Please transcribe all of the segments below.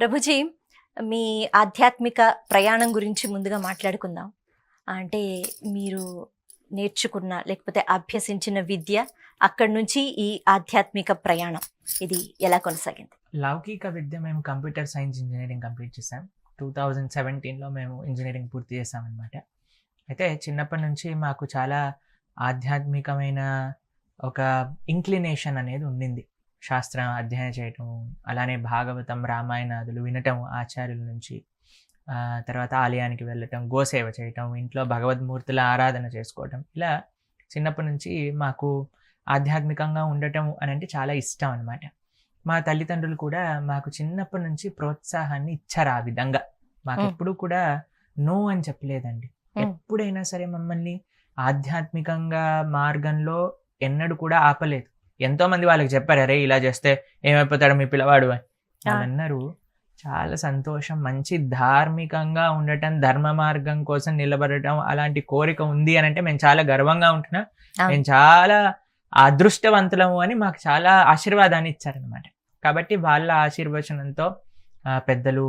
ప్రభుజీ, మీ ఆధ్యాత్మిక ప్రయాణం గురించి ముందుగా మాట్లాడుకుందాం. అంటే మీరు నేర్చుకున్న లేకపోతే అభ్యసించిన విద్య, అక్కడి నుంచి ఈ ఆధ్యాత్మిక ప్రయాణం ఇది ఎలా కొనసాగింది? లౌకిక విద్య మేము కంప్యూటర్ సైన్స్ ఇంజనీరింగ్ కంప్లీట్ చేసాం. 2017లో మేము ఇంజనీరింగ్ పూర్తి చేసామన్నమాట. అయితే చిన్నప్పటి నుంచి మాకు చాలా ఆధ్యాత్మికమైన ఒక ఇంక్లినేషన్ అనేది ఉండింది. శాస్త్రం అధ్యయనం చేయటం, అలానే భాగవతం, రామాయణాదులు వినటం ఆచార్యుల నుంచి. తర్వాత ఆలయానికి వెళ్ళటం, గోసేవ చేయటం, ఇంట్లో భగవద్మూర్తుల ఆరాధన చేసుకోవటం, ఇలా చిన్నప్పటి నుంచి మాకు ఆధ్యాత్మికంగా ఉండటం అని అంటే చాలా ఇష్టం అనమాట. మా తల్లిదండ్రులు కూడా మాకు చిన్నప్పటి నుంచి ప్రోత్సాహాన్ని ఇచ్చారు. ఆ విధంగా మాకు ఎప్పుడు కూడా నో అని చెప్పలేదండి. ఎప్పుడైనా సరే మమ్మల్ని ఆధ్యాత్మికంగా మార్గంలో ఎన్నడూ కూడా ఆపలేదు. ఎంతో మంది వాళ్ళకి చెప్పారు, అరే ఇలా చేస్తే ఏమైపోతాడు మీ పిల్లవాడు అని. వాళ్ళు అన్నారు, చాలా సంతోషం, మంచి ధార్మికంగా ఉండటం, ధర్మ మార్గం కోసం నిలబడటం అలాంటి కోరిక ఉంది అని అంటే మేము చాలా గర్వంగా ఉంటున్నాం, మేము చాలా అదృష్టవంతులము అని మాకు చాలా ఆశీర్వాదాన్ని ఇచ్చారనమాట. కాబట్టి వాళ్ళ ఆశీర్వచనంతో, పెద్దలు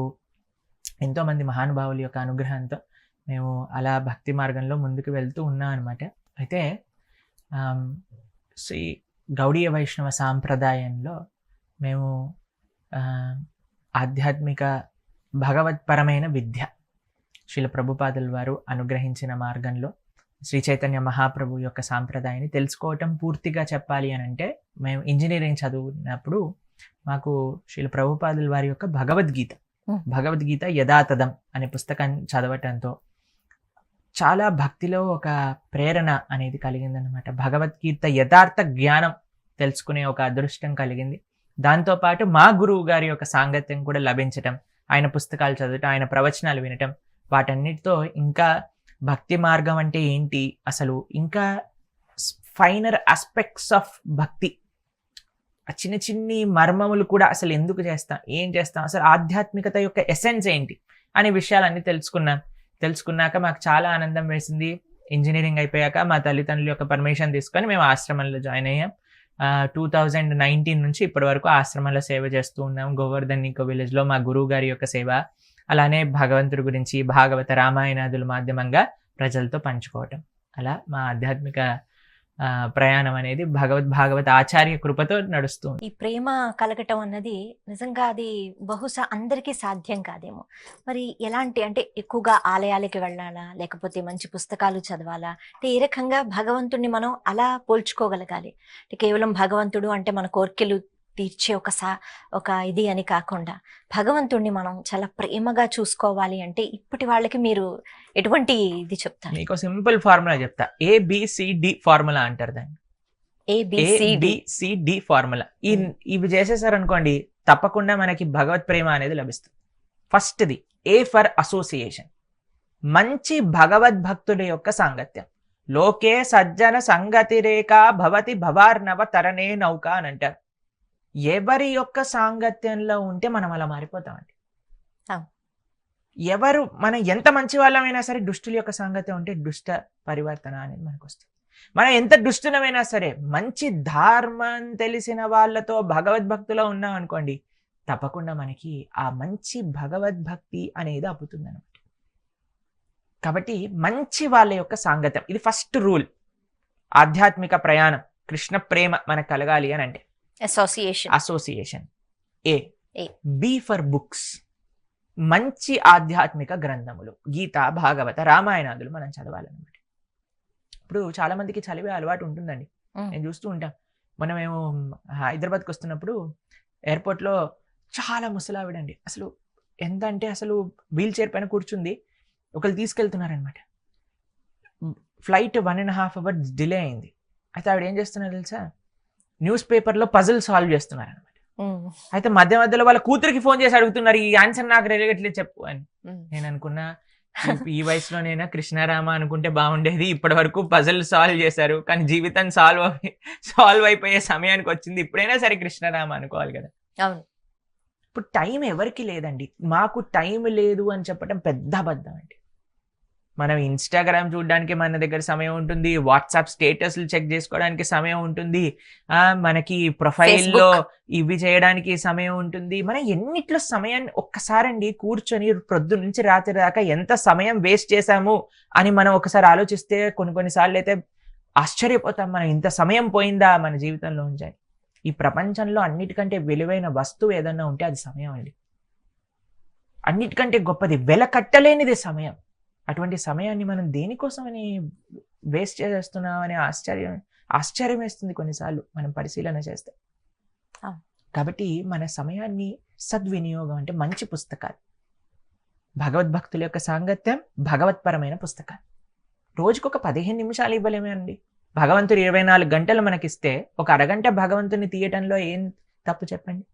ఎంతో మంది మహానుభావుల యొక్క అనుగ్రహంతో మేము అలా భక్తి మార్గంలో ముందుకు వెళ్తూ ఉన్నాం అనమాట. అయితే శ్రీ గౌడీయ వైష్ణవ సాంప్రదాయంలో మేము ఆధ్యాత్మిక భగవత్పరమైన విద్య శ్రీల ప్రభుపాదుల వారు అనుగ్రహించిన మార్గంలో శ్రీ చైతన్య మహాప్రభు యొక్క సాంప్రదాయాన్ని తెలుసుకోవటం, పూర్తిగా చెప్పాలి అని అంటే మేము ఇంజనీరింగ్ చదువుకున్నప్పుడు మాకు శ్రీల ప్రభుపాదుల వారి యొక్క భగవద్గీత యథాతథం అనే పుస్తకాన్ని చదవటంతో చాలా భక్తిలో ఒక ప్రేరణ అనేది కలిగిందనమాట. భగవద్గీత యథార్థ జ్ఞానం తెలుసుకునే ఒక అదృష్టం కలిగింది. దాంతోపాటు మా గురువు గారి యొక్క సాంగత్యం కూడా లభించటం, ఆయన పుస్తకాలు చదవటం, ఆయన ప్రవచనాలు వినటం, వాటన్నిటితో ఇంకా భక్తి మార్గం అంటే ఏంటి, అసలు ఇంకా ఫైనర్ ఆస్పెక్ట్స్ ఆఫ్ భక్తి, చిన్న చిన్ని మర్మములు కూడా అసలు ఎందుకు చేస్తాం, ఏం చేస్తాం, అసలు ఆధ్యాత్మికత యొక్క ఎసెన్స్ ఏంటి అనే విషయాలన్నీ తెలుసుకున్నాక మాకు చాలా ఆనందం వేసింది. ఇంజనీరింగ్ అయిపోయాక మా తల్లిదండ్రుల యొక్క పర్మిషన్ తీసుకొని మేము ఆశ్రమంలో జాయిన్ అయ్యాం. 2019 నుంచి ఇప్పటి వరకు ఆశ్రమంలో సేవ చేస్తూ ఉన్నాం. గోవర్ధన్ ఈకో విలేజ్లో మా గురువు గారి యొక్క సేవ, అలానే భగవంతుడి గురించి భాగవత రామాయణాదుల మాధ్యమంగా ప్రజలతో పంచుకోవటం, అలా మా ఆధ్యాత్మిక ప్రయాణం అనేది భాగవత ఆచార్య కృపతో నడుస్తుంది. ఈ ప్రేమ కలగటం అన్నది నిజంగా అది బహుశా అందరికీ సాధ్యం కాదేమో. మరి ఎలాంటి, అంటే ఎక్కువగా ఆలయాలకి వెళ్ళాలా, లేకపోతే మంచి పుస్తకాలు చదవాలా, అంటే ఏ రకంగా భగవంతుడిని మనం అలా పోల్చుకోగలగాలి? అంటే కేవలం భగవంతుడు అంటే మన కోరికలు తీర్చే ఒక ఇది అని కాకుండా భగవంతుడిని మనం చాలా ప్రేమగా చూసుకోవాలి అంటే ఇప్పటి వాళ్ళకి మీరు ఎటువంటి ఇది చెప్తారు? మీకు సింపుల్ ఫార్ములా చెప్తా. ABCD ఫార్ములా అంటారు దాన్ని. ABCD formula. ఇవి చేసేసారు అనుకోండి, తప్పకుండా మనకి భగవత్ ప్రేమ అనేది లభిస్తుంది. ఫస్ట్ది A ఫర్ అసోసియేషన్, మంచి భగవద్భక్తుల యొక్క సాంగత్యం. లోకే సజ్జన సంగతి రేఖ భవతి భవార్నవ తరణే నౌక అని అంటారు. ఎవరి యొక్క సాంగత్యంలో ఉంటే మనం అలా మారిపోతామండి. మనం ఎంత మంచి వాళ్ళమైనా సరే దుష్టుల యొక్క సాంగత్యం ఉంటే దుష్ట పరివర్తన అనేది మనకు వస్తుంది. మనం ఎంత దుష్టులమైనా సరే మంచి ధర్మం తెలిసిన వాళ్ళతో భగవద్భక్తిలో ఉన్నాం అనుకోండి, తప్పకుండా మనకి ఆ మంచి భగవద్భక్తి అనేది అప్పుతుంది అనమాట. కాబట్టి మంచి వాళ్ళ యొక్క సాంగత్యం, ఇది ఫస్ట్ రూల్. ఆధ్యాత్మిక ప్రయాణం, కృష్ణ ప్రేమ మనకు కలగాలి అని అంటే అసోసియేషన్. B ఫర్ బుక్స్, మంచి ఆధ్యాత్మిక గ్రంథములు, గీత, భాగవత, రామాయణాదులు మనం చదవాలన్నమాట. ఇప్పుడు చాలా మందికి చదివే అలవాటు ఉంటుందండి, నేను చూస్తూ ఉంటాం. మనమేమో హైదరాబాద్కి వస్తున్నప్పుడు ఎయిర్పోర్ట్లో చాలా ముసలావిడండి, అసలు ఎంత అంటే అసలు వీల్ చైర్ పైన కూర్చుంది, ఒకరు తీసుకెళ్తున్నారనమాట. ఫ్లైట్ 1.5 hours డిలే అయింది. అయితే ఆవిడ ఏం చేస్తున్నారు తెలుసా, న్యూస్ పేపర్లో పజిల్ సాల్వ్ చేస్తున్నారు అనమాట. అయితే మధ్యలో వాళ్ళ కూతురికి ఫోన్ చేసి అడుగుతున్నారు, ఈ ఆన్సర్ నాకు రేగట్లేదు చెప్పు అని. నేను అనుకున్నా, ఈ వయసులోనైనా కృష్ణారామ అనుకుంటే బాగుండేది. ఇప్పటి వరకు పజిల్ సాల్వ్ చేశారు, కానీ జీవితం సాల్వ్ అయిపోయే సమయానికి వచ్చింది, ఇప్పుడైనా సరే కృష్ణారామ అనుకోవాలి కదా. ఇప్పుడు టైం ఎవరికి లేదండి. మాకు టైం లేదు అని చెప్పడం పెద్ద అబద్ధం అండి. మనం ఇన్స్టాగ్రామ్ చూడడానికి మన దగ్గర సమయం ఉంటుంది, వాట్సాప్ స్టేటస్లు చెక్ చేసుకోవడానికి సమయం ఉంటుంది, మనకి ప్రొఫైల్లో ఇవి చేయడానికి సమయం ఉంటుంది. మనం ఎన్నిట్లో సమయాన్ని ఒక్కసారండి కూర్చొని పొద్దు నుంచి రాత్రి దాకా ఎంత సమయం వేస్ట్ చేశాము అని మనం ఒకసారి ఆలోచిస్తే కొన్నిసార్లు అయితే ఆశ్చర్యపోతాం, మనం ఇంత సమయం పోయిందా మన జీవితంలో ఉంచి. ఈ ప్రపంచంలో అన్నిటికంటే విలువైన వస్తువు ఏదన్నా ఉంటే అది సమయం అండి. అన్నిటికంటే గొప్పది, వెలకట్టలేనిది సమయం. అటువంటి సమయాన్ని మనం దేనికోసమని వేస్ట్ చేస్తున్నామని ఆశ్చర్యం వేస్తుంది కొన్నిసార్లు మనం పరిశీలన చేస్తే. కాబట్టి మన సమయాన్ని సద్వినియోగం అంటే మంచి పుస్తకాలు, భగవద్భక్తుల యొక్క సాంగత్యం, భగవత్పరమైన పుస్తకాలు. రోజుకొక 15 నిమిషాలు ఇవ్వలేమే అండి. భగవంతుడు 24 గంటలు మనకిస్తే ఒక అరగంట భగవంతుని తీయటంలో ఏం తప్పు చెప్పండి.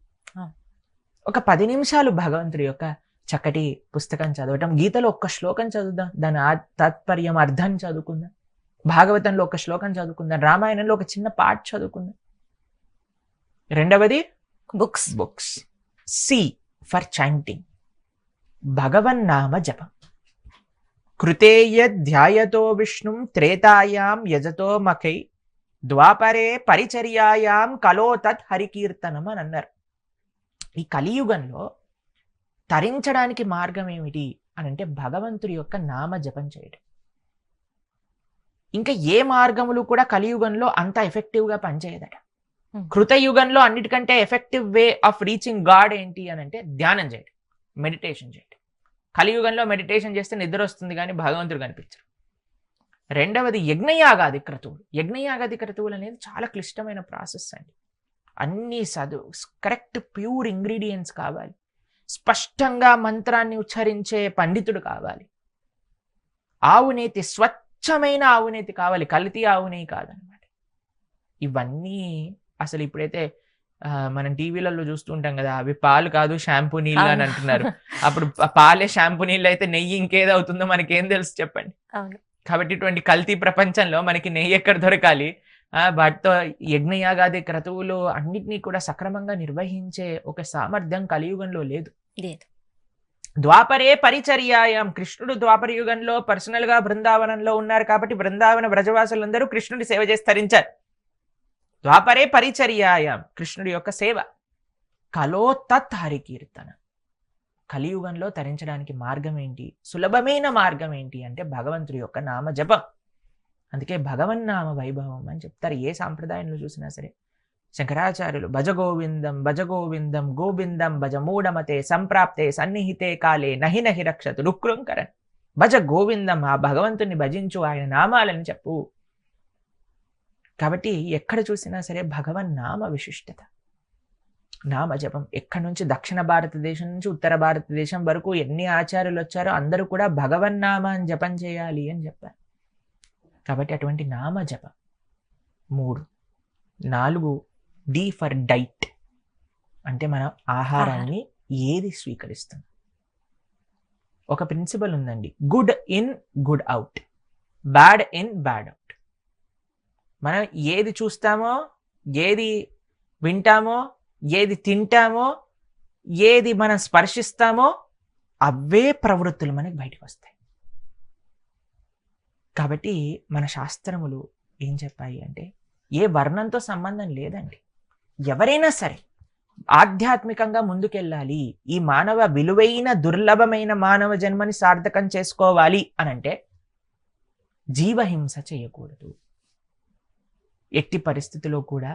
ఒక 10 నిమిషాలు భగవంతుడి యొక్క చక్కటి పుస్తకం చదవటం, గీతలో ఒక్క శ్లోకం చదువుదాం, దాని తాత్పర్యం అర్థం చదువుకుందాం, భాగవతంలో ఒక శ్లోకం చదువుకుందాం, రామాయణంలో ఒక చిన్న పాట చదువుకుందాం. రెండవది బుక్స్. సి ఫర్ చాంటింగ్, భగవన్నామ జపం. కృతేయధ్యాయతో విష్ణుం త్రేతాయాం యజతో మఖై ద్వాపరే పరిచర్యాయాం కలో తత్ హరికీర్తనం అని అన్నారు. ఈ కలియుగంలో తరించడానికి మార్గం ఏమిటి అని అంటే భగవంతుడి యొక్క నామ జపం చేయడం. ఇంకా ఏ మార్గములు కూడా కలియుగంలో అంత ఎఫెక్టివ్గా పనిచేయదట. కృతయుగంలో అన్నిటికంటే effective way of reaching God ఏంటి అని అంటే ధ్యానం చేయడం, మెడిటేషన్ చేయడం. కలియుగంలో మెడిటేషన్ చేస్తే నిద్ర వస్తుంది కానీ భగవంతుడు కనిపించరు. రెండవది యజ్ఞయాగాది క్రతువులు. యజ్ఞయాగాది క్రతువులు అనేది చాలా క్లిష్టమైన ప్రాసెస్ అండి. అన్ని కరెక్ట్ ప్యూర్ ఇంగ్రీడియంట్స్ కావాలి, స్పష్టంగా మంత్రాన్ని ఉచ్చరించే పండితుడు కావాలి, ఆవునేతి స్వచ్ఛమైన ఆవునేతి కావాలి, కల్తీ ఆవునేయి కాదనమాట. ఇవన్నీ అసలు ఇప్పుడైతే మనం టీవీలలో చూస్తుంటాం కదా, అవి పాలు కాదు షాంపూ నీళ్ళు అని అంటున్నారు. అప్పుడు పాలే షాంపూ నీళ్ళు అయితే నెయ్యి ఇంకేది అవుతుందో మనకేం తెలుసు చెప్పండి. కాబట్టి ఇటువంటి కల్తీ ప్రపంచంలో మనకి నెయ్యి ఎక్కడ దొరకాలి? వాటితో యజ్ఞయాగాది క్రతువులు అన్నిటినీ కూడా సక్రమంగా నిర్వహించే ఒక సామర్థ్యం కలియుగంలో లేదు. ద్వాపరే పరిచర్యాయం, కృష్ణుడు ద్వాపర యుగంలో పర్సనల్ గా బృందావనంలో ఉన్నారు కాబట్టి బృందావన బ్రజవాసులందరూ కృష్ణుడి సేవ చేసి తరించారు. ద్వాపరే పరిచర్యాయం, కృష్ణుడి యొక్క సేవ. కలో తత్ హరికీర్తన, కలియుగంలో తరించడానికి మార్గం ఏంటి, సులభమైన మార్గం ఏంటి అంటే భగవంతుడి యొక్క నామ జపం. అందుకే భగవన్నామ వైభవం అని చెప్తారు ఏ సాంప్రదాయంలో చూసినా సరే. శంకరాచార్యులు భజగోవిందం భజగోవిందం గోవిందం భజ మూఢమతే సంప్రాప్తే సన్నిహితే కాలే నహి నహి రక్షతు రుక్రుంకరన్. భజ గోవిందం, ఆ భగవంతుని భజించు, ఆయన నామాలని చెప్పు. కాబట్టి ఎక్కడ చూసినా సరే భగవన్నామ విశిష్టత, నామ జపం. ఎక్కడి నుంచి దక్షిణ భారతదేశం నుంచి ఉత్తర భారతదేశం వరకు ఎన్ని ఆచార్యులు వచ్చారో అందరూ కూడా భగవన్నామాన్ని జపం చేయాలి అని చెప్పారు. కాబట్టి అటువంటి నామ జపం. 3. 4 డి ఫర్ డైట్, అంటే మనం ఆహారాన్ని ఏది స్వీకరిస్తాం. ఒక ప్రిన్సిపల్ ఉందండి, good in good out, bad in bad out. మనం ఏది చూస్తామో, ఏది వింటామో, ఏది తింటామో, ఏది మనం స్పర్శిస్తామో అవే ప్రవృత్తులు మనకి బయటకు వస్తాయి. కాబట్టి మన శాస్త్రములు ఏం చెప్పాయి అంటే ఏ వర్ణంతో సంబంధం లేదండి. ఎవరైనా సరే ఆధ్యాత్మికంగా ముందుకెళ్ళాలి, ఈ మానవ విలువైన దుర్లభమైన మానవ జన్మని సార్థకం చేసుకోవాలి అనంటే జీవహింస చేయకూడదు. ఎట్టి పరిస్థితిలో కూడా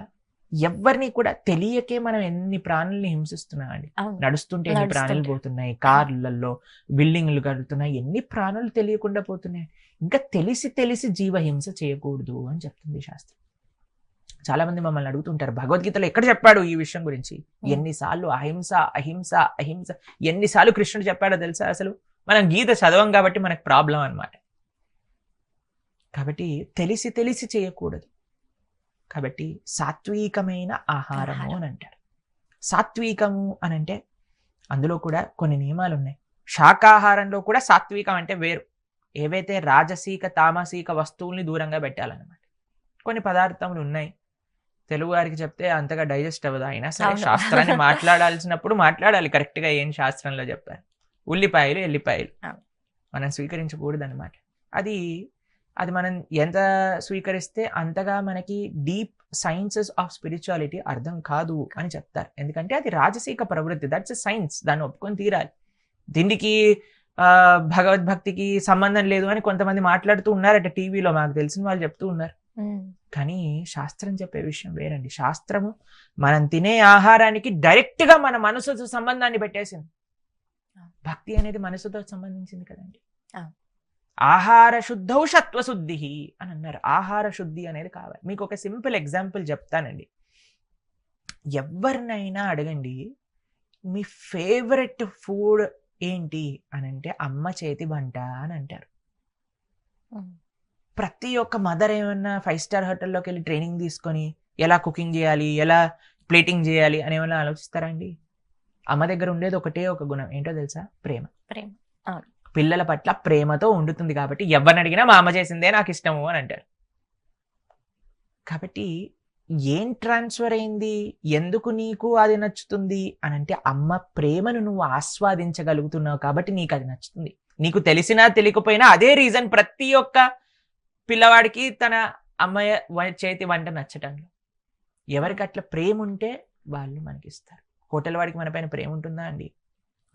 ఎవరిని కూడా తెలియకే మనం ఎన్ని ప్రాణుల్ని హింసిస్తున్నామండి. నడుస్తుంటే ఎన్ని ప్రాణులు పోతున్నాయి, కార్లలో బిల్డింగ్లు కడుతున్నాయి, ఎన్ని ప్రాణులు తెలియకుండా పోతున్నాయి. ఇంకా తెలిసి జీవహింస చేయకూడదు అని చెప్తుంది శాస్త్రం. చాలా మంది మమ్మల్ని అడుగుతుంటారు, భగవద్గీతలో ఎక్కడ చెప్పాడు ఈ విషయం గురించి? ఎన్నిసార్లు అహింస అహింస అహింస ఎన్నిసార్లు కృష్ణుడు చెప్పాడో తెలుసా? అసలు మనం గీత చదవం కాబట్టి మనకు ప్రాబ్లం అన్నమాట. కాబట్టి తెలిసి చేయకూడదు. కాబట్టి సాత్వికమైన ఆహారము అని అంటారు. సాత్వికము అని అంటే అందులో కూడా కొన్ని నియమాలు ఉన్నాయి. శాకాహారంలో కూడా సాత్వికం అంటే వేరు. ఏవైతే రాజసీక తామసీక వస్తువుల్ని దూరంగా పెట్టాలన్నమాట. కొన్ని పదార్థములు ఉన్నాయి, తెలుగు వారికి చెప్తే అంతగా డైజెస్ట్ అవ్వదు. అయినా సరే శాస్త్రాన్ని మాట్లాడాల్సినప్పుడు మాట్లాడాలి కరెక్ట్గా. ఏం శాస్త్రంలో చెప్పారు? ఉల్లిపాయలు ఎల్లిపాయలు మనం స్వీకరించకూడదు అనమాట. అది అది మనం ఎంత స్వీకరిస్తే అంతగా మనకి డీప్ సైన్సెస్ ఆఫ్ స్పిరిచువాలిటీ అర్థం కాదు అని చెప్తారు. ఎందుకంటే అది రాజసీక ప్రవృత్తి, దట్స్ ఎ సైన్స్, దాన్ని ఒప్పుకొని తీరాలి. దీనికి భగవద్భక్తికి సంబంధం లేదు అని కొంతమంది మాట్లాడుతూ ఉన్నారట టీవీలో, మాకు తెలిసిన వాళ్ళు చెప్తూ ఉన్నారు. కానీ శాస్త్రం చెప్పే విషయం వేరండి. శాస్త్రము మనం తినే ఆహారానికి డైరెక్ట్ గా మన మనసుతో సంబంధాన్ని పెట్టేసింది. భక్తి అనేది మనసుతో సంబంధించింది కదండి. ఆహార శుద్ధౌ సత్వశుద్ధి అని అన్నారు. ఆహార శుద్ధి అనేది కావాలి. మీకు ఒక సింపుల్ ఎగ్జాంపుల్ చెప్తానండి. ఎవరినైనా అడగండి, మీ ఫేవరెట్ ఫుడ్ ఏంటి అని అంటే అమ్మ చేతి వంట అని అంటారు. ప్రతి ఒక్క మదర్ ఏమన్నా 5 స్టార్ హోటల్లోకి వెళ్ళి ట్రైనింగ్ తీసుకొని ఎలా కుకింగ్ చేయాలి, ఎలా ప్లేటింగ్ చేయాలి అని ఏమైనా ఆలోచిస్తారా అండి? అమ్మ దగ్గర ఉండేది ఒకటే ఒక గుణం, ఏంటో తెలుసా? ప్రేమ. ప్రేమ. పిల్లల పట్ల ప్రేమతో ఉండుతుంది కాబట్టి ఎవరిని అడిగినా మా అమ్మ చేసిందే నాకు ఇష్టము అని అంటారు. కాబట్టి ఏం ట్రాన్స్ఫర్ అయింది, ఎందుకు నీకు అది నచ్చుతుంది అని అంటే అమ్మ ప్రేమను నువ్వు ఆస్వాదించగలుగుతున్నావు కాబట్టి నీకు అది నచ్చుతుంది. నీకు తెలిసినా తెలియకపోయినా అదే రీజన్ ప్రతి ఒక్క పిల్లవాడికి తన అమ్మ చేతి వంట నచ్చటంలో. ఎవరికి అట్లా ప్రేమ ఉంటే వాళ్ళు మనకి ఇస్తారు. హోటల్ వాడికి మన పైన ప్రేమ ఉంటుందా అండి?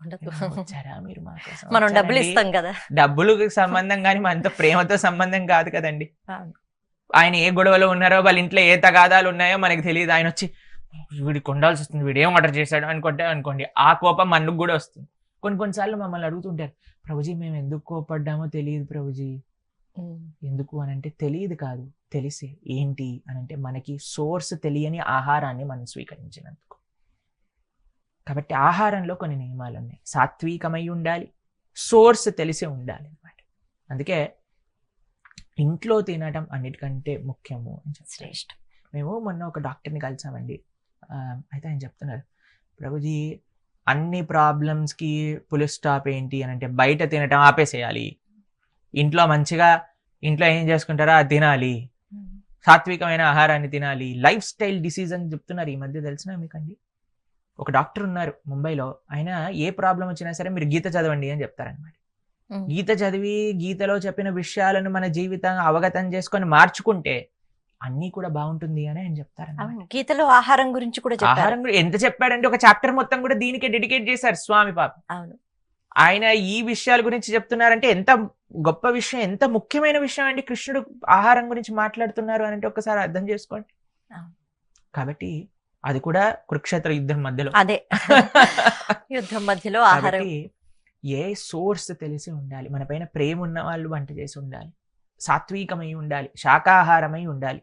వచ్చారా మీరు మా కోసం? మనం డబ్బులు ఇస్తాం కదా. డబ్బులకు సంబంధం కానీ మనతో ప్రేమతో సంబంధం కాదు కదండి. ఆయన ఏ గొడవలో ఉన్నారో, వాళ్ళ ఇంట్లో ఏ తగాదాలు ఉన్నాయో మనకి తెలియదు. ఆయన వచ్చి వీడికి ఉండాల్సి వస్తుంది, వీడు ఏం ఆర్డర్ చేశాడు అనుకోండి, ఆ కోపం మనకు కూడా వస్తుంది. కొన్నిసార్లు మమ్మల్ని అడుగుతుంటారు, ప్రభుజీ మేము ఎందుకు కోపడ్డామో తెలియదు ప్రభుజీ. ఎందుకు అని అంటే తెలియదు కాదు, తెలిసే. ఏంటి అని అంటే మనకి సోర్స్ తెలియని ఆహారాన్ని మనం స్వీకరించినందుకు. కాబట్టి ఆహారంలో కొన్ని నియమాలు ఉన్నాయి. సాత్వికమై ఉండాలి, సోర్స్ తెలిసి ఉండాలి అన్నమాట. అందుకే ఇంట్లో తినడం అన్నిటికంటే ముఖ్యము అని శ్రేష్ఠ. మేము మొన్న ఒక డాక్టర్ని కలిసామండి. అయితే ఆయన చెప్తున్నారు, ప్రభుజీ అన్ని ప్రాబ్లమ్స్కి ఫుల్ స్టాప్ ఏంటి అని అంటే బయట తినటం ఆపేసేయాలి, ఇంట్లో మంచిగా ఇంట్లో ఏం చేసుకుంటారో అది తినాలి, సాత్వికమైన ఆహారాన్ని తినాలి, లైఫ్ స్టైల్ డిసీజ్ అని చెప్తున్నారు. ఈ మధ్య తెలిసినా మీకండి, ఒక డాక్టర్ ఉన్నారు ముంబైలో, ఆయన ఏ ప్రాబ్లం వచ్చినా సరే మీరు గీత చదవండి అని చెప్తారనమాట. గీత చదివి గీతలో చెప్పిన విషయాలను మన జీవితంగా అవగతం చేసుకొని మార్చుకుంటే అన్నీ కూడా బాగుంటుంది అని ఆయన చెప్తారు. గీతలో ఆహారం గురించి కూడా ఆహారం ఎంత చెప్పాడంటే ఒక చాప్టర్ మొత్తం కూడా దీనికే డెడికేట్ చేశారు స్వామి పాప. అవును, ఆయన ఈ విషయాల గురించి చెప్తున్నారంటే ఎంత గొప్ప విషయం, ఎంత ముఖ్యమైన విషయం అండి. కృష్ణుడు ఆహారం గురించి మాట్లాడుతున్నారు అని అంటే ఒకసారి అర్థం చేసుకోండి. కాబట్టి అది కూడా కురుక్షేత్ర యుద్ధం మధ్యలో, అదే యుద్ధం మధ్యలో ఆహారం. ఏ సోర్స్ తెలిసి ఉండాలి, మన పైన ప్రేమ ఉన్న వాళ్ళు వంట చేసి ఉండాలి, సాత్వికమై ఉండాలి, శాకాహారమై ఉండాలి.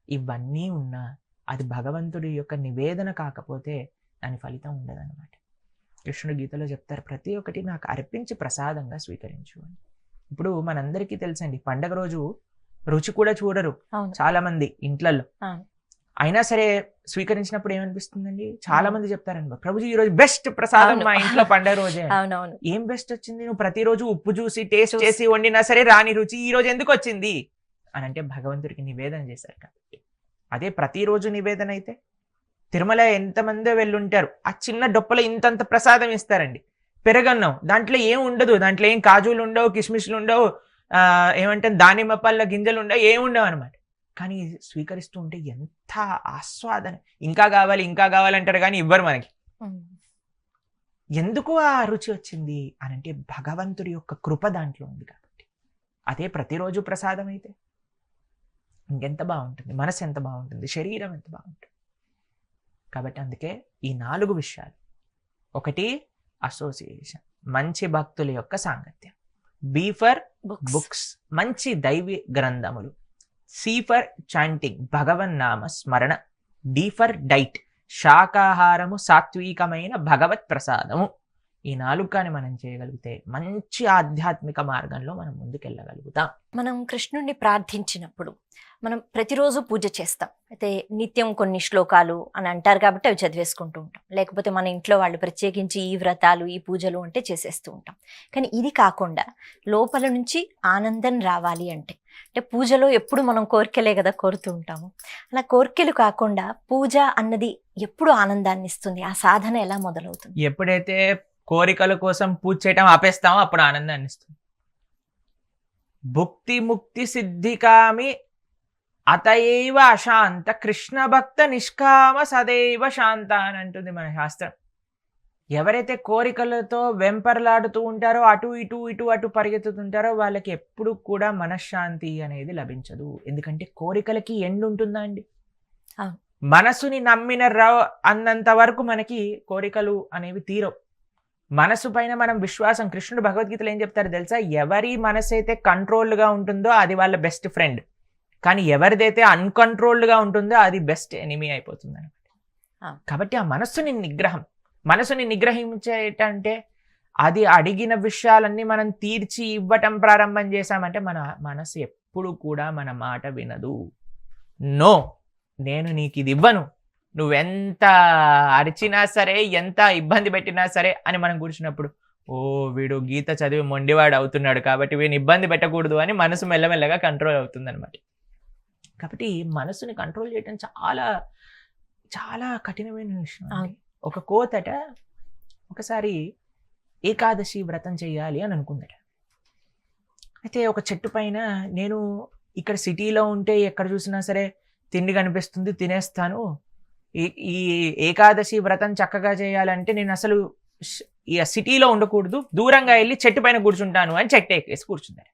ఇవన్నీ ఉన్నా అది భగవంతుడి యొక్క నివేదన కాకపోతే దాని ఫలితం ఉండదన్నమాట. కృష్ణుడు గీతలో చెప్తారు, ప్రతి ఒక్కటి నాకు అర్పించి ప్రసాదంగా స్వీకరించు అని. ఇప్పుడు మనందరికీ తెలుసండి, పండగ రోజు రుచి కూడా చూడరు చాలా మంది ఇంట్లలో. అయినా సరే స్వీకరించినప్పుడు ఏమనిపిస్తుందండి? చాలా మంది చెప్తారనమాట, ప్రభుజీ ఈ రోజు బెస్ట్ ప్రసాదం మా ఇంట్లో పండగ రోజే. ఏం బెస్ట్ వచ్చింది? నువ్వు ప్రతిరోజు ఉప్పు చూసి టేస్ట్ చేసి వండినా సరే రాని రుచి ఈ రోజు ఎందుకు వచ్చింది అని అంటే భగవంతుడికి నివేదన చేశారు కాబట్టి. అదే ప్రతిరోజు నివేదన అయితే తిరుమల ఎంతమందో వెళ్ళుంటారు, ఆ చిన్న డొప్పలో ఇంతంత ప్రసాదం ఇస్తారండి. పెరగన్నం, దాంట్లో ఏం ఉండదు, దాంట్లో ఏం కాజులు ఉండవు, కిస్మిస్లు ఉండవు, ఏమంటే దానిమ్మ పళ్ళ గింజలు ఉండవు, ఏం ఉండవు అనమాట. కానీ స్వీకరిస్తూ ఉంటే ఎంత ఆస్వాదన, ఇంకా కావాలి ఇంకా కావాలంటారు కానీ ఇవ్వరు మనకి. ఎందుకు ఆ రుచి వచ్చింది అని అంటే భగవంతుడి యొక్క కృప దాంట్లో ఉంది కాబట్టి. అదే ప్రతిరోజు ప్రసాదం అయితే ఇంకెంత బాగుంటుంది, మనసు ఎంత బాగుంటుంది, శరీరం ఎంత బాగుంటుంది. కాబట్టి అందుకే ఈ 4 విషయాలు. ఒకటి అసోసియేషన్, మంచి భక్తుల యొక్క సాంగత్యం. బి ఫర్ బుక్స్, మంచి దైవీ గ్రంథములు. సి ఫర్ చాంటింగ్, భగవన్నామ స్మరణ. డి ఫర్ డైట్, శాకాహారము, సాత్వికమైన భగవత్ ప్రసాదము. ఈ 4 కానీ మనం చేయగలిగితే మంచి ఆధ్యాత్మిక మార్గంలో మనం ముందుకెళ్ళగలుగుతాం. మనం కృష్ణుడిని ప్రార్థించినప్పుడు మనం ప్రతిరోజు పూజ చేస్తాం, అయితే నిత్యం కొన్ని శ్లోకాలు అని అంటారు కాబట్టి అవి చదివేసుకుంటూ ఉంటాం. లేకపోతే మన ఇంట్లో వాళ్ళు ప్రత్యేకించి ఈ వ్రతాలు ఈ పూజలు అంటే చేసేస్తూ ఉంటాం. కానీ ఇది కాకుండా లోపల నుంచి ఆనందం రావాలి అంటే పూజలో ఎప్పుడు మనం కోరికలే కదా కోరుతూ ఉంటాము. అలా కోరికలు కాకుండా పూజ అన్నది ఎప్పుడు ఆనందాన్ని ఇస్తుంది? ఆ సాధన ఎలా మొదలవుతుంది? ఎప్పుడైతే కోరికల కోసం పూజ చేయటం ఆపేస్తామో అప్పుడు ఆనందాన్ని ఇస్తుంది. భుక్తి ముక్తి సిద్ధికామి అతయైవ అశాంత కృష్ణ భక్త నిష్కామ సదైవ శాంత అని అంటుంది మన శాస్త్రం. ఎవరైతే కోరికలతో వెంపర్లాడుతూ ఉంటారో, అటు ఇటు ఇటు అటు పరిగెత్తుతుంటారో వాళ్ళకి ఎప్పుడు కూడా మనశ్శాంతి అనేది లభించదు. ఎందుకంటే కోరికలకి ఎండ్ ఉంటుందా అండి? మనసుని నమ్మిన అన్నంత వరకు మనకి కోరికలు అనేవి తీరవు. మనసు పైన మనం విశ్వాసం, కృష్ణుడు భగవద్గీతలో ఏం చెప్తారు తెలుసా? ఎవరి మనసు అయితే కంట్రోల్డ్గా ఉంటుందో అది వాళ్ళ బెస్ట్ ఫ్రెండ్, కానీ ఎవరిదైతే అన్కంట్రోల్డ్గా ఉంటుందో అది బెస్ట్ ఎనిమీ అయిపోతుంది అనమాట. కాబట్టి ఆ మనసుని నిగ్రహించేటంటే అది అడిగిన విషయాలన్నీ మనం తీర్చి ఇవ్వటం ప్రారంభం చేశామంటే మన మనసు ఎప్పుడు కూడా మన మాట వినదు. నో, నేను నీకు ఇది ఇవ్వను, నువ్వెంత అరిచినా సరే, ఎంత ఇబ్బంది పెట్టినా సరే అని మనం కూర్చున్నప్పుడు, ఓ వీడు గీత చదివి మొండివాడు అవుతున్నాడు కాబట్టి వీడిని ఇబ్బంది పెట్టకూడదు అని మనసు మెల్లమెల్లగా కంట్రోల్ అవుతుంది అనమాట. కాబట్టి మనసుని కంట్రోల్ చేయడం చాలా చాలా కఠినమైన విషయం. ఒక కోతట ఒకసారి ఏకాదశి వ్రతం చేయాలి అని అనుకుందట. అయితే ఒక చెట్టు పైన, నేను ఇక్కడ సిటీలో ఉంటే ఎక్కడ చూసినా సరే తిండి కనిపిస్తుంది, తినేస్తాను, ఈ ఏకాదశి వ్రతం చక్కగా చేయాలంటే నేను అసలు ఈ సిటీలో ఉండకూడదు, దూరంగా వెళ్ళి చెట్టు పైన కూర్చుంటాను అని చెట్టు ఎక్కేసి కూర్చుందట.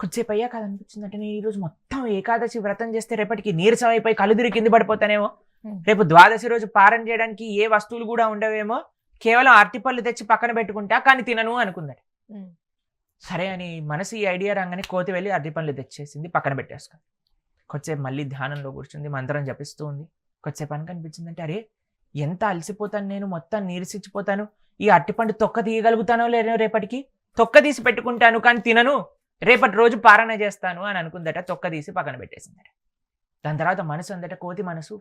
కొద్దిసేపు అయ్యాక అది అనిపించిందంటే, నేను ఈరోజు మొత్తం ఏకాదశి వ్రతం చేస్తే రేపటికి నీరసం అయిపోయి కలుదిరి కింద పడిపోతానేమో, రేపు ద్వాదశి రోజు పారణ చేయడానికి ఏ వస్తువులు కూడా ఉండవేమో, కేవలం అరటిపళ్ళు తెచ్చి పక్కన పెట్టుకుంటా కానీ తినను అనుకుందట. సరే అని మనసు ఈ ఐడియా రాగానే కోతి వెళ్ళి అరటిపళ్ళు తెచ్చేసింది, పక్కన పెట్టేసుకుంది. కొద్దిసేపు మళ్ళీ ధ్యానంలో కూర్చుంది, మంత్రం జపిస్తూ ఉంది. కొద్దిసేపు అని కనిపించిందంటే, అరే ఎంత అలసిపోతాను నేను, మొత్తం నీరసించిపోతాను, ఈ అరటిపండు తొక్క తీయగలుగుతానో లేదో, రేపటికి తొక్క తీసి పెట్టుకుంటాను కానీ తినను, రేపటి రోజు పారణ చేస్తాను అని అనుకుందట. తొక్క తీసి పక్కన పెట్టేసిందట. దాని తర్వాత మనసు అందట, కోతి మనసు,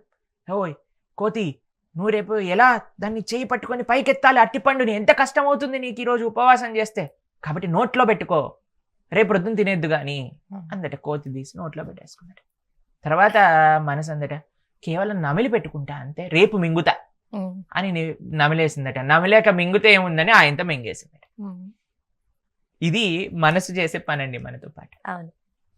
ఓయ్ కోతి, నువ్వు రేపు ఎలా దాన్ని చేయి పట్టుకొని పైకెత్తాలి అరటిపండుని, ఎంత కష్టం అవుతుంది నీకు ఈరోజు ఉపవాసం చేస్తే, కాబట్టి నోట్లో పెట్టుకో, రేపు పొద్దున్న తినేద్దు కానీ అందట. కోతి తీసి నోట్లో పెట్టేసుకుందట. తర్వాత మనసు అందట, కేవలం నమిలి పెట్టుకుంటా అంతే, రేపు మింగుతా అని నమిలేసిందట. నమిలేక మింగుతే ఏముందని ఆయనతో మింగేసిందట. ఇది మనసు చేసే పనండి మనతో పాటు.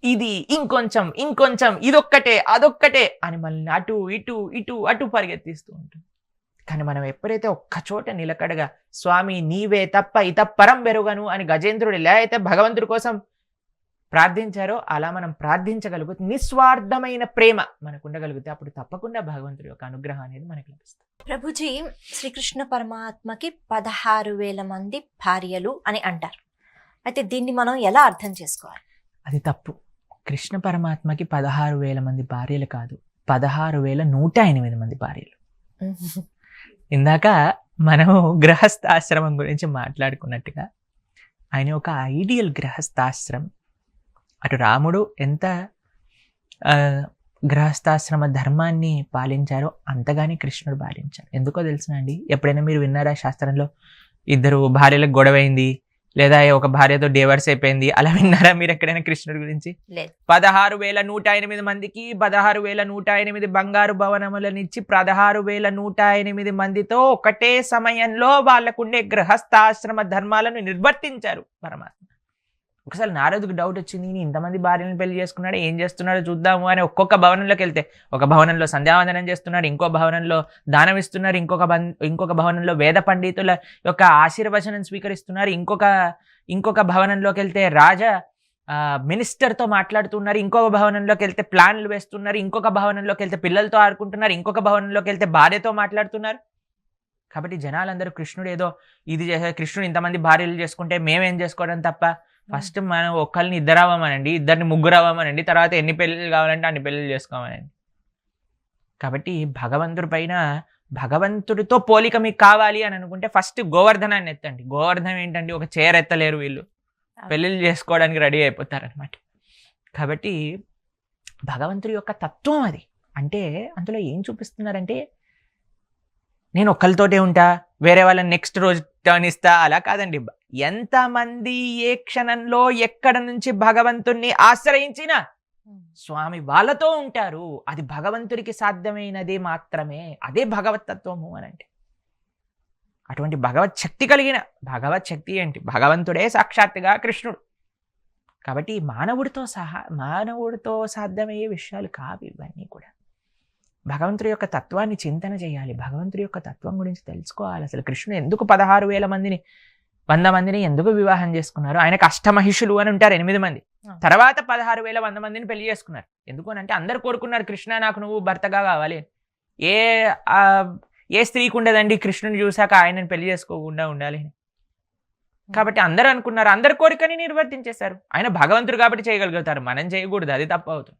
ఇది ఇంకొంచెం ఇదొక్కటే అదొక్కటే అని మళ్ళీ అటు ఇటు ఇటు అటు పరిగెత్తిస్తూ ఉంటుంది. కానీ మనం ఎప్పుడైతే ఒక్క చోట నిలకడగా, స్వామి నీవే తప్ప ఇతపరం బెరుగను అని గజేంద్రుడు ఎలా అయితే భగవంతుడి కోసం ప్రార్థించారో అలా మనం ప్రార్థించగలిగితే, నిస్వార్థమైన ప్రేమ మనకు ఉండగలిగితే అప్పుడు తప్పకుండా భగవంతుడి యొక్క అనుగ్రహం అనేది మనకు లభిస్తుంది. ప్రభుజీ, శ్రీకృష్ణ పరమాత్మకి 16,000 మంది భార్యలు అని అంటారు. అయితే దీన్ని మనం ఎలా అర్థం చేసుకోవాలి? అది తప్పు. కృష్ణ పరమాత్మకి 16,000 మంది భార్యలు కాదు, 16,108 మంది భార్యలు. ఇందాక మనం గృహస్థాశ్రమం గురించి మాట్లాడుకున్నట్టుగా ఆయన ఒక ఐడియల్ గృహస్థాశ్రమం. అటు రాముడు ఎంత గృహస్థాశ్రమ ధర్మాన్ని పాలించారో అంతగానే కృష్ణుడు పాలించారు. ఎందుకో తెలుసునా అండి? ఎప్పుడైనా మీరు విన్నారా శాస్త్రంలో 2 భార్యలకు గొడవైంది, లేదా ఒక భార్యతో డైవర్స్ అయిపోయింది, అలా విన్నారా మీరు ఎక్కడైనా కృష్ణుడి గురించి? 16,108 మందికి 16,108 బంగారు భవనములనిచ్చి 16,108 మందితో ఒకటే సమయంలో వాళ్ళకుండే గృహస్థాశ్రమ ధర్మాలను నిర్వర్తించారు పరమాత్మ. ఒకసారి నారదుకు డౌట్ వచ్చింది, నేను ఇంతమంది భార్యలను పెళ్లి చేసుకున్నాడు, ఏం చేస్తున్నాడో చూద్దాము అని ఒక్కొక్క భవనంలోకి వెళ్తే, ఒక భవనంలో సంధ్యావందనం చేస్తున్నాడు, ఇంకో భవనంలో దానం ఇస్తున్నారు, ఇంకొక భవనంలో వేద పండితుల యొక్క ఆశీర్వచనం స్వీకరిస్తున్నారు, ఇంకొక భవనంలోకి వెళ్తే మినిస్టర్తో మాట్లాడుతున్నారు, ఇంకొక భవనంలోకి వెళ్తే ప్లాన్లు వేస్తున్నారు, ఇంకొక భవనంలోకి వెళ్తే పిల్లలతో ఆడుకుంటున్నారు, ఇంకొక భవనంలోకి వెళ్తే భార్యతో మాట్లాడుతున్నారు. కాబట్టి జనాలందరూ కృష్ణుడు ఏదో ఇది కృష్ణుడు ఇంతమంది భార్యలు చేసుకుంటే మేమేం చేసుకోవడం తప్ప, ఫస్ట్ మనం ఒక్కరిని 2 అవ్వమనండి, 2ని 3 అవ్వమనండి, తర్వాత ఎన్ని పెళ్ళిళ్ళు కావాలంటే అన్ని పెళ్ళిళ్ళు చేసుకోమనండి. కాబట్టి భగవంతుడి పైన, భగవంతుడితో పోలిక మీకు కావాలి అని అనుకుంటే ఫస్ట్ గోవర్ధనాన్ని ఎత్తండి. గోవర్ధనం ఏంటండి? ఒక చైర్ ఎత్తలేరు వీళ్ళు, పెళ్ళిళ్ళు చేసుకోవడానికి రెడీ అయిపోతారనమాట. కాబట్టి భగవంతుడి యొక్క తత్వం అది. అంటే అందులో ఏం చూపిస్తున్నారంటే, నేను ఒక్కరితోటే ఉంటా, వేరే వాళ్ళని నెక్స్ట్ రోజు టర్న్ ఇస్తా, అలా కాదండి. ఎంతమంది ఏ క్షణంలో ఎక్కడ నుంచి భగవంతుణ్ణి ఆశ్రయించినా స్వామి వాళ్ళతో ఉంటారు. అది భగవంతుడికి సాధ్యమైనది మాత్రమే. అదే భగవతత్వము అని అంటే. అటువంటి భగవత్ శక్తి కలిగిన, భగవత్ శక్తి ఏంటి? భగవంతుడే సాక్షాత్తుగా కృష్ణుడు. కాబట్టి మానవుడితో సాధ్యమయ్యే విషయాలు కావు ఇవన్నీ కూడా. భగవంతుడి యొక్క తత్వాన్ని చింతన చేయాలి, భగవంతుడి యొక్క తత్వం గురించి తెలుసుకోవాలి. అసలు కృష్ణుడు ఎందుకు 16,000 మందిని 100 మందిని ఎందుకు వివాహం చేసుకున్నారు? ఆయనకు అష్టమహిషులు అని ఉంటారు 8 మంది, తర్వాత 16,100 మందిని పెళ్లి చేసుకున్నారు. ఎందుకు అని అంటే అందరు కోరుకున్నారు, కృష్ణ నాకు నువ్వు భర్తగా కావాలి. ఏ స్త్రీకి ఉండదండి కృష్ణుని చూశాక ఆయనను పెళ్లి చేసుకోకుండా ఉండాలి. కాబట్టి అందరూ అనుకున్నారు, అందరి కోరికని నిర్వర్తించేశారు. ఆయన భగవంతుడు కాబట్టి చేయగలుగుతారు, మనం చేయకూడదు, అది తప్పు అవుతుంది.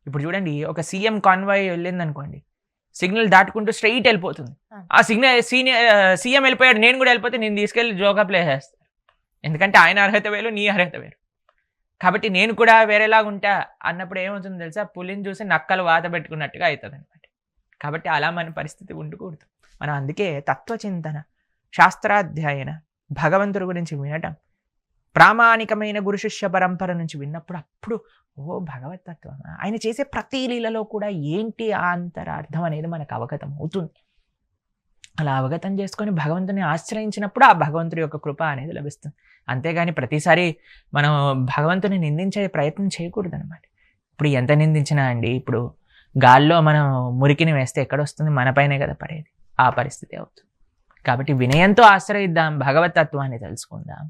ఇప్పుడు చూడండి, ఒక సీఎం కాన్వాయ్ వెళ్ళింది అనుకోండి, సిగ్నల్ దాటుకుంటూ స్ట్రైట్ వెళ్ళిపోతుంది. ఆ సీఎం వెళ్ళిపోయాడు, నేను కూడా వెళ్ళిపోతే నేను తీసుకెళ్ళి జోగా ప్లే చేస్తాను. ఎందుకంటే ఆయన అర్హత వేరు, నీ అర్హత వేరు. కాబట్టి నేను కూడా వేరేలాగా ఉంటా అన్నప్పుడు ఏమవుతుందో తెలుసా, పులిని చూసి నక్కలు వాత పెట్టుకున్నట్టుగా అవుతుంది అనమాట. కాబట్టి అలా మన పరిస్థితి ఉండకూడదు. మనం అందుకే తత్వచింతన, శాస్త్రాధ్యయన, భగవంతుడి గురించి వినటం, ప్రామాణికమైన గురు శిష్య పరంపర నుంచి విన్నప్పుడు అప్పుడు భగవతత్వం, ఆయన చేసే ప్రతి లీలలో కూడా ఏంటి ఆ అంతరార్థం అనేది మనకు అవగతం అవుతుంది. అలా అవగతం చేసుకొని భగవంతుని ఆశ్రయించినప్పుడు ఆ భగవంతుడి యొక్క కృప అనేది లభిస్తుంది. అంతేగాని ప్రతిసారి మనం భగవంతుని నిందించే ప్రయత్నం చేయకూడదు అనమాట. ఇప్పుడు ఎంత నిందించినా అండి, ఇప్పుడు గాల్లో మనం మురికిని వేస్తే ఎక్కడొస్తుంది, మన పైనే కదా పడేది. ఆ పరిస్థితి అవుతుంది. కాబట్టి వినయంతో ఆశ్రయిద్దాం, భగవతత్వాన్ని తెలుసుకుందాం.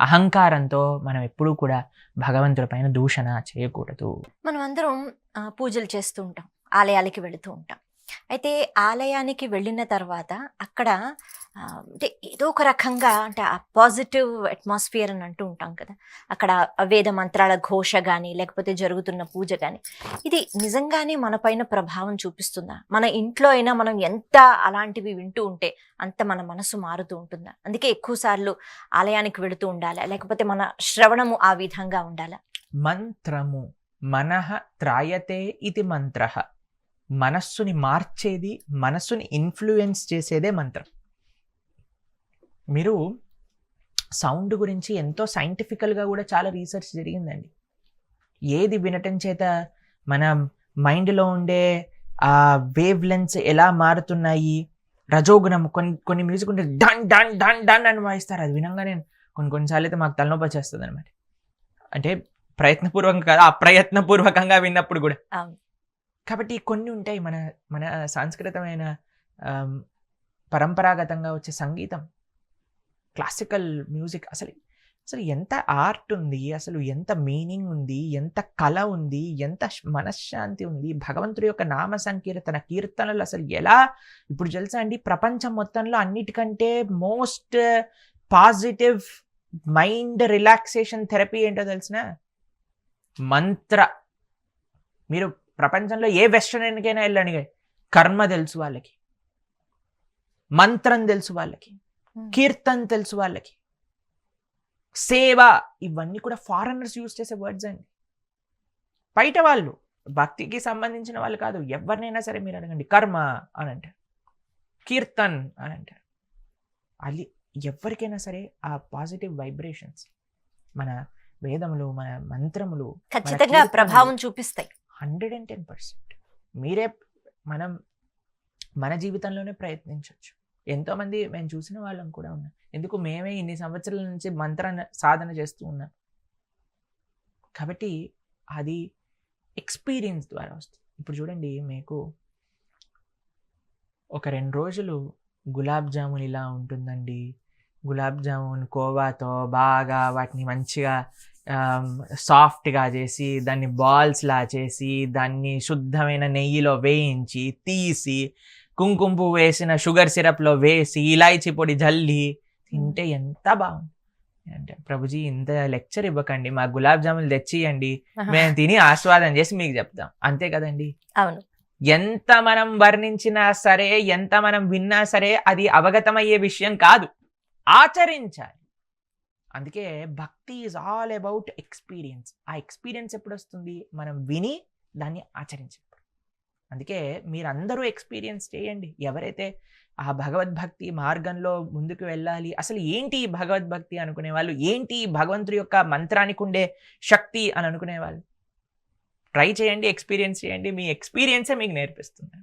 అహంకారంతో మనం ఎప్పుడూ కూడా భగవంతుడి పైన దూషణ చేయకూడదు. మనం అందరం పూజలు చేస్తూ ఉంటాం, ఆలయాలకి వెళుతూ ఉంటాం. అయితే ఆలయానికి వెళ్ళిన తర్వాత అక్కడ అంటే ఏదో ఒక రకంగా అంటే ఆ పాజిటివ్ అట్మాస్ఫియర్ అని అంటూ ఉంటాం కదా, అక్కడ వేద మంత్రాల ఘోష కానీ లేకపోతే జరుగుతున్న పూజ కానీ ఇది నిజంగానే మన పైన ప్రభావం చూపిస్తుందా? మన ఇంట్లో అయినా మనం ఎంత అలాంటివి వింటూ ఉంటే అంత మన మనసు మారుతూ ఉంటుందా? అందుకే ఎక్కువ సార్లు ఆలయానికి వెళుతూ ఉండాలా, లేకపోతే మన శ్రవణము ఆ విధంగా ఉండాలా? మంత్రము మనః త్రాయతే ఇది మంత్రః. మనస్సుని మార్చేది, మనస్సుని ఇన్ఫ్లుయెన్స్ చేసేదే మంత్రం. మీరు సౌండ్ గురించి ఎంతో సైంటిఫికల్గా కూడా చాలా రీసెర్చ్ జరిగిందండి. ఏది వినటం చేత మన మైండ్లో ఉండే ఆ వేవ్ లెన్స్ ఎలా మారుతున్నాయి, రజోగుణం, కొన్ని మ్యూజిక్ ఉంటే డన్ డన్ డన్ డన్ అని వాయిస్తారు. అది వినంగానే కొన్నిసార్లు అయితే మాకు తలనొప్పి వచ్చేస్తుంది అనమాట. అంటే ప్రయత్నపూర్వకంగా కాదు, అప్రయత్నపూర్వకంగా విన్నప్పుడు కూడా. కాబట్టి కొన్ని ఉంటాయి మన సాంస్కృతమైన పరంపరాగతంగా వచ్చే సంగీతం, క్లాసికల్ మ్యూజిక్, అసలు ఎంత ఆర్ట్ ఉంది, అసలు ఎంత మీనింగ్ ఉంది, ఎంత కళ ఉంది, ఎంత మనశ్శాంతి ఉంది. భగవంతుడి యొక్క నామ సంకీర్తన, కీర్తనలు అసలు ఎలా, ఇప్పుడు తెలుసా అండి, ప్రపంచం మొత్తంలో అన్నిటికంటే most positive mind relaxation therapy ఏంటో తెలిసిన మంత్ర. మీరు ప్రపంచంలో ఏ వెస్టర్న్కైనా వెళ్ళండి, కర్మ తెలుసు వాళ్ళకి, మంత్రం తెలుసు వాళ్ళకి, కీర్తన్ తెలుసు వాళ్ళకి, సేవ, ఇవన్నీ కూడా ఫారెనర్స్ యూజ్ చేసే వర్డ్స్ అండి. బయట వాళ్ళు, భక్తికి సంబంధించిన వాళ్ళు కాదు, ఎవరినైనా సరే మీరు అడగండి, కర్మ అని అంటారు, కీర్తన్ అని అంటారు. అది ఎవరికైనా సరే ఆ పాజిటివ్ వైబ్రేషన్స్ మన వేదములు, మన మంత్రములు ఖచ్చితంగా ప్రభావం చూపిస్తాయి. 110%. మీరే మన జీవితంలోనే ప్రయత్నించవచ్చు. ఎంతోమంది మేము చూసిన వాళ్ళం కూడా ఉన్నాం. ఎందుకు మేమే ఇన్ని సంవత్సరాల నుంచి మంత్ర సాధన చేస్తూ ఉన్నాం. కాబట్టి అది ఎక్స్పీరియన్స్ ద్వారా వస్తుంది. ఇప్పుడు చూడండి, మీకు ఒక 2 రోజులు గులాబ్ జామున్ ఇలా ఉంటుందండి. గులాబ్ జామున్ కోవాతో బాగా వాటిని మంచిగా సాఫ్ట్గా చేసి, దాన్ని బాల్స్లా చేసి, దాన్ని శుద్ధమైన నెయ్యిలో వేయించి తీసి, కుంకుమ పువ్వు వేసిన షుగర్ సిరప్లో వేసి, ఇలాయచీ పొడి జల్లి తింటే ఎంత బాగుంది అంటే, ప్రభుజీ ఇంత లెక్చర్ ఇవ్వకండి, మా గులాబ్ జాములు తెచ్చియండి, మేము తిని ఆస్వాదన చేసి మీకు చెప్తాం. అంతే కదండి. అవును. ఎంత మనం వర్ణించినా సరే, ఎంత మనం విన్నా సరే, అది అవగతమయ్యే విషయం కాదు, ఆచరించాలి. అందుకే భక్తి ఈజ్ ఆల్ అబౌట్ ఎక్స్పీరియన్స్. ఆ ఎక్స్పీరియన్స్ ఎప్పుడు వస్తుంది? మనం విని దాన్ని ఆచరించినప్పుడు. అందుకే మీరందరూ ఎక్స్పీరియన్స్ చేయండి. ఎవరైతే ఆ భగవద్భక్తి మార్గంలో ముందుకు వెళ్ళాలి, అసలు ఏంటి భగవద్భక్తి అనుకునే వాళ్ళు, ఏంటి భగవంతుడి యొక్క మంత్రానికి ఉండే శక్తి అని అనుకునే వాళ్ళు ట్రై చేయండి, ఎక్స్పీరియన్స్ చేయండి. మీ ఎక్స్పీరియన్సే మీకు నేర్పిస్తుంది.